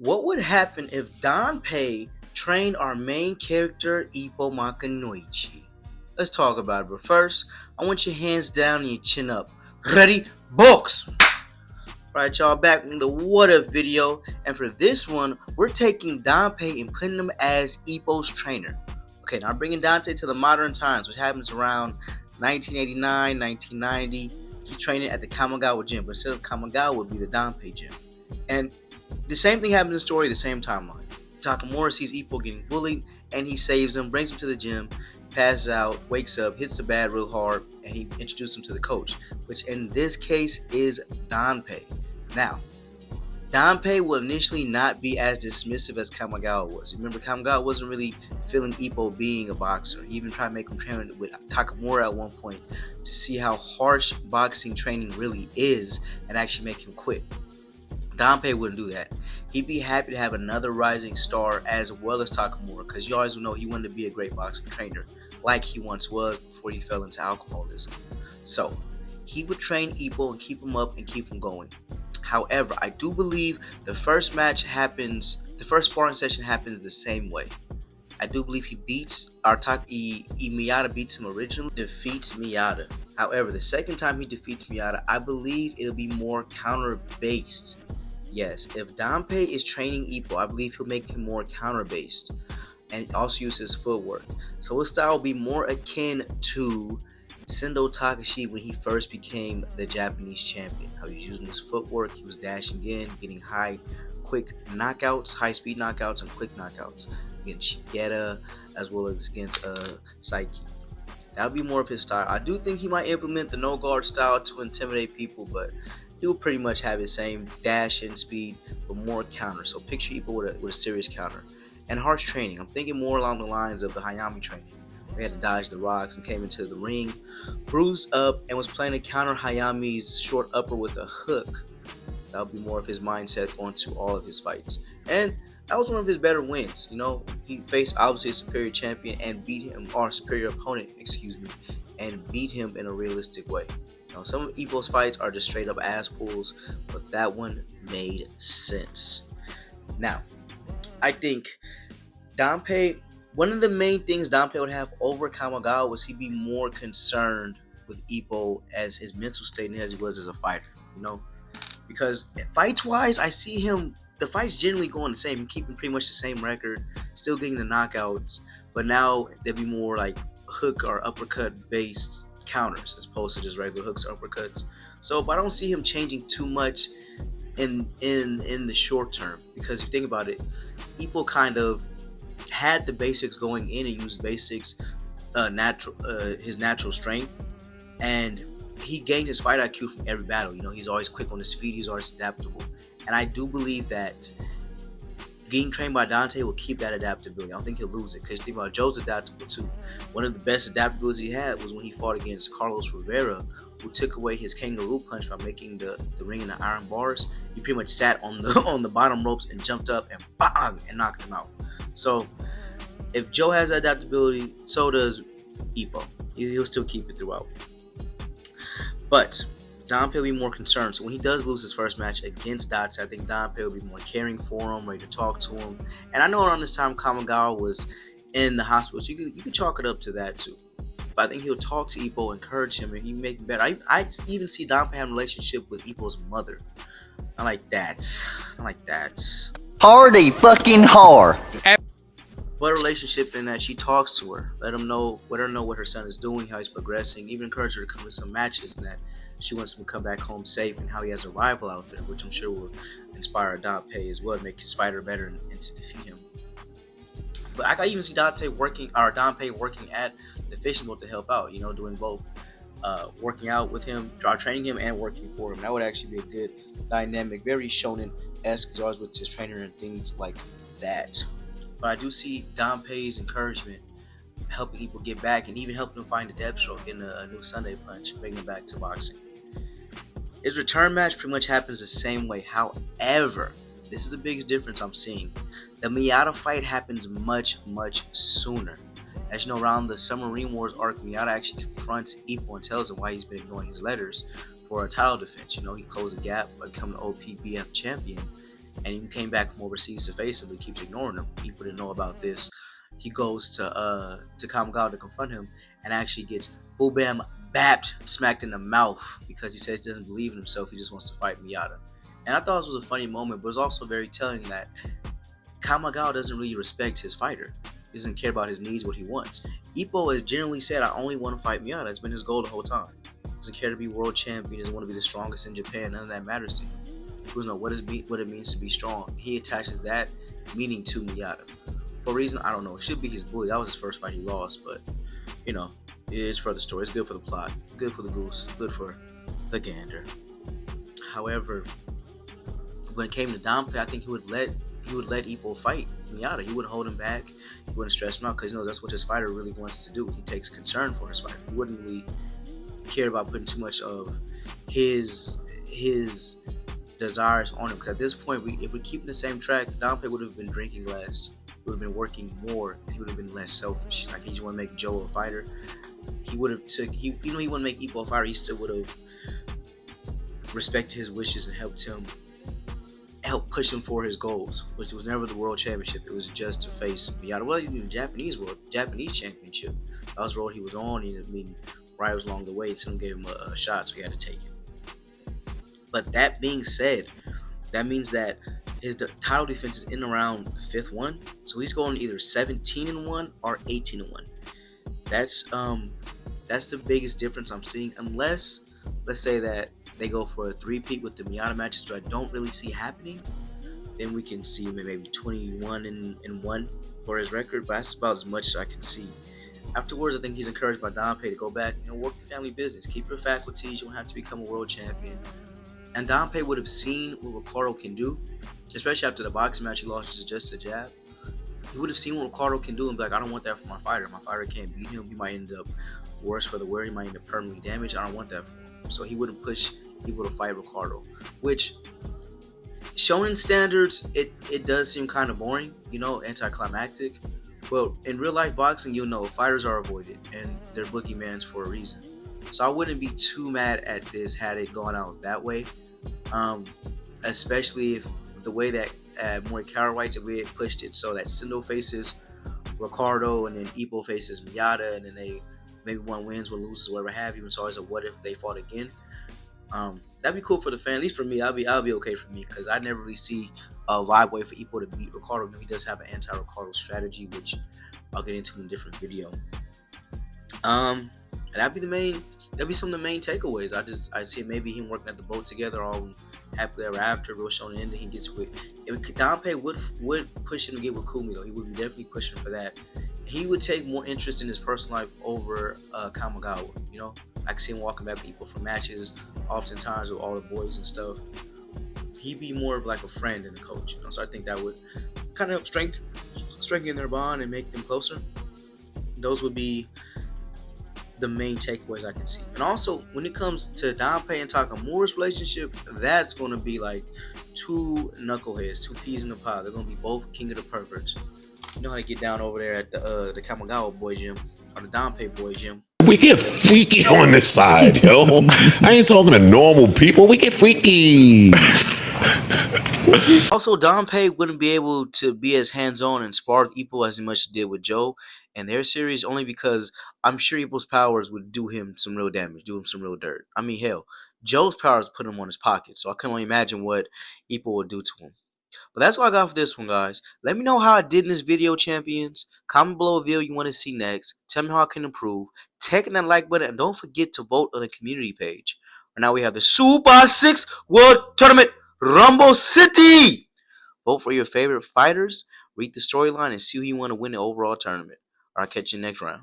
What would happen if Danpei trained our main character, IPPO Makanoichi? Let's talk about it, but first, I want your hands down and your chin up. Ready? Box! Alright, y'all, back with the What If video, and for this one, we're taking Danpei and putting him as IPPO's trainer. Okay, now bringing Dante to the modern times, which happens around 1989, 1990. He's training at the Kamigawa gym, but instead of Kamigawa, it would be the Danpei gym. And the same thing happens in the story, the same timeline. Takamura sees IPPO getting bullied, and he saves him, brings him to the gym, passes out, wakes up, hits the bad real hard, and he introduces him to the coach, which in this case is Danpei. Now, Danpei will initially not be as dismissive as Kamigawa was. Remember, Kamigawa wasn't really feeling IPPO being a boxer. He even tried to make him train with Takamura at one point to see how harsh boxing training really is and actually make him quit. Danpei wouldn't do that. He'd be happy to have another rising star as well as Takamura, because you always know he wanted to be a great boxing trainer, like he once was before he fell into alcoholism. So, he would train IPPO and keep him up and keep him going. However, I do believe the first sparring session happens the same way. I do believe he beats Miyata beats him originally, defeats Miyata. However, the second time he defeats Miyata, I believe it'll be more counter-based. Yes, if Danpei is training IPPO, I believe he'll make him more counter-based and also use his footwork. So his style will be more akin to Sendo Takashi when he first became the Japanese champion. How he was using his footwork, he was dashing in, getting quick knockouts, high-speed knockouts, and quick knockouts against Shigeta as well as against Saiki. That would be more of his style. I do think he might implement the no-guard style to intimidate people, but he will pretty much have his same dash and speed, but more counter. So picture IPPO with a serious counter. And harsh training. I'm thinking more along the lines of the Hayami training. He had to dodge the rocks and came into the ring, bruised up, and was playing to counter Hayami's short upper with a hook. That would be more of his mindset going to all of his fights. And that was one of his better wins. You know, he faced obviously a superior champion and beat him, or superior opponent, and beat him in a realistic way. You know, some of IPPO's fights are just straight up ass pulls, but that one made sense. Now, I think Danpei, one of the main things Danpei would have over Kamigawa was he'd be more concerned with IPPO as his mental state and as he was as a fighter, you know? Because fights-wise, I see him, the fights generally going the same, keeping pretty much the same record, still getting the knockouts, but now they'd be more like hook or uppercut-based counters as opposed to just regular hooks or uppercuts. So, but I don't see him changing too much in the short term, because if you think about it, IPPO kind of had the basics going in and used basics, his natural strength, and he gained his fight IQ from every battle. You know, he's always quick on his feet, he's always adaptable, and I do believe that getting trained by Dante will keep that adaptability. I don't think he'll lose it, because think about Joe's adaptable too. One of the best adaptabilities he had was when he fought against Carlos Rivera, who took away his kangaroo punch by making the ring in the iron bars. He pretty much sat on the bottom ropes and jumped up and bang and knocked him out. So if Joe has adaptability, so does IPPO. He'll still keep it throughout. But Danpei will be more concerned. So when he does lose his first match against Dante, I think Danpei will be more caring for him, ready to talk to him. And I know around this time Kamigawa was in the hospital, so you could chalk it up to that too. But I think he'll talk to IPPO, encourage him, and he make him better. I even see Danpei having a relationship with IPPO's mother. I like that. Hardy fucking hard. But a relationship in that she talks to her, let her know what her son is doing, how he's progressing, even encourage her to come to some matches, and that she wants him to come back home safe, and how he has a rival out there, which I'm sure will inspire Dante as well, make his fighter better and to defeat him. But I can even see Danpei working at the fishing boat to help out, you know, doing both. Working out with him, training him, and working for him. That would actually be a good dynamic, very shonen-esque, as always with his trainer and things like that. But I do see Danpei's encouragement helping people get back, and even helping him find a depth stroke in a new Sunday punch, bringing him back to boxing. His return match pretty much happens the same way. However, this is the biggest difference I'm seeing. The Miyata fight happens much sooner. As you know, around the Submarine Wars arc, Miyata actually confronts IPPO and tells him why he's been ignoring his letters for a title defense. You know, he closed the gap by becoming the OPBF champion, and he came back from overseas to face him, but he keeps ignoring him. People didn't know about this. He goes to Kamigawa to confront him, and actually gets boo bam bapped, smacked in the mouth because he says he doesn't believe in himself. He just wants to fight Miyata. And I thought this was a funny moment, but it was also very telling that Kamigawa doesn't really respect his fighter. He doesn't care about his needs, what he wants. IPPO has generally said, I only want to fight Miyata. It's been his goal the whole time. He doesn't care to be world champion. He doesn't want to be the strongest in Japan. None of that matters to him. He doesn't know what it means to be strong. He attaches that meaning to Miyata. For a reason, I don't know. It should be his bully. That was his first fight he lost, but, it's for the story. It's good for the plot. Good for the goose. Good for the gander. However, when it came to Danpei, I think he would let IPPO fight Miyata. He wouldn't hold him back. He wouldn't stress him out because he knows that's what his fighter really wants to do. He takes concern for his fighter. He wouldn't really care about putting too much of his desires on him. Because at this point, if we keep in the same track, Danpei would have been drinking less. He would have been working more. And he would have been less selfish. Like, he just want to make Joe a fighter. He would have he wouldn't make IPPO a fighter. He still would have respected his wishes and helped push him for his goals, which was never the world championship. It was just to face Miyata. Well, even the Japanese championship. That was the road he was on. He ended up meeting rivals along the way. Someone gave him a shot, so he had to take it. But that being said, that means that his title defense is in around the fifth one. So he's going either 17-1 or 18-1. That's the biggest difference I'm seeing. Unless, let's say that they go for a three-peat with the Miyata matches, which I don't really see happening, then we can see maybe 21-1 for his record. But that's about as much as I can see. Afterwards, I think he's encouraged by Danpei to go back and work the family business. Keep your faculties. You don't have to become a world champion. And Danpei would have seen what Ricardo can do, especially after the boxing match he lost just a jab. He would have seen what Ricardo can do and be like, I don't want that for my fighter. My fighter can't beat him. He might end up worse for the wear. He might end up permanently damaged. I don't want that for him. So he wouldn't push people to fight Ricardo, which, shonen standards, it does seem kind of boring, anticlimactic. Well, in real life boxing, fighters are avoided and they're boogeymans for a reason. So I wouldn't be too mad at this had it gone out that way, especially if the way that Morikawa writes it, we had pushed it so that Sendo faces Ricardo and then IPPO faces Miyata, and then they maybe one wins, one loses, whatever have you. And it's always a what if they fought again. That'd be cool for the fan. At least for me, I'll be okay for me because I never really see a vibe way for IPPO to beat Ricardo. He does have an anti-Ricardo strategy, which I'll get into in a different video. And that'd be some of the main takeaways. I see maybe him working at the boat together, all happily ever after. Real shonen ending. He gets with. If Danpei would push him to get with Kumi, though, he would be definitely pushing for that. He would take more interest in his personal life over Kamigawa. I can see him walking back people for matches, oftentimes with all the boys and stuff. He'd be more of like a friend than a coach. So I think that would kind of help strengthen their bond and make them closer. Those would be the main takeaways I can see. And also, when it comes to Danpei and Takamura's relationship, that's going to be like two knuckleheads, two peas in the pod. They're going to be both king of the perverts. You know how to get down over there at the Kamigawa boy gym or the Danpei boy gym. We get freaky on this side, yo. I ain't talking to normal people. We get freaky. Also, Danpei wouldn't be able to be as hands-on and spar with IPPO as much as he did with Joe in their series, only because I'm sure IPPO's powers would do him some real damage, do him some real dirt. I mean, hell, Joe's powers put him on his pocket, so I can only imagine what IPPO would do to him. But that's all I got for this one, guys. Let me know how I did in this video, champions. Comment below a video you want to see next. Tell me how I can improve. Take that like button, and don't forget to vote on the community page. Right now we have the Super 6 World Tournament Rumble City. Vote for your favorite fighters, read the storyline, and see who you want to win the overall tournament. I'll catch you next round.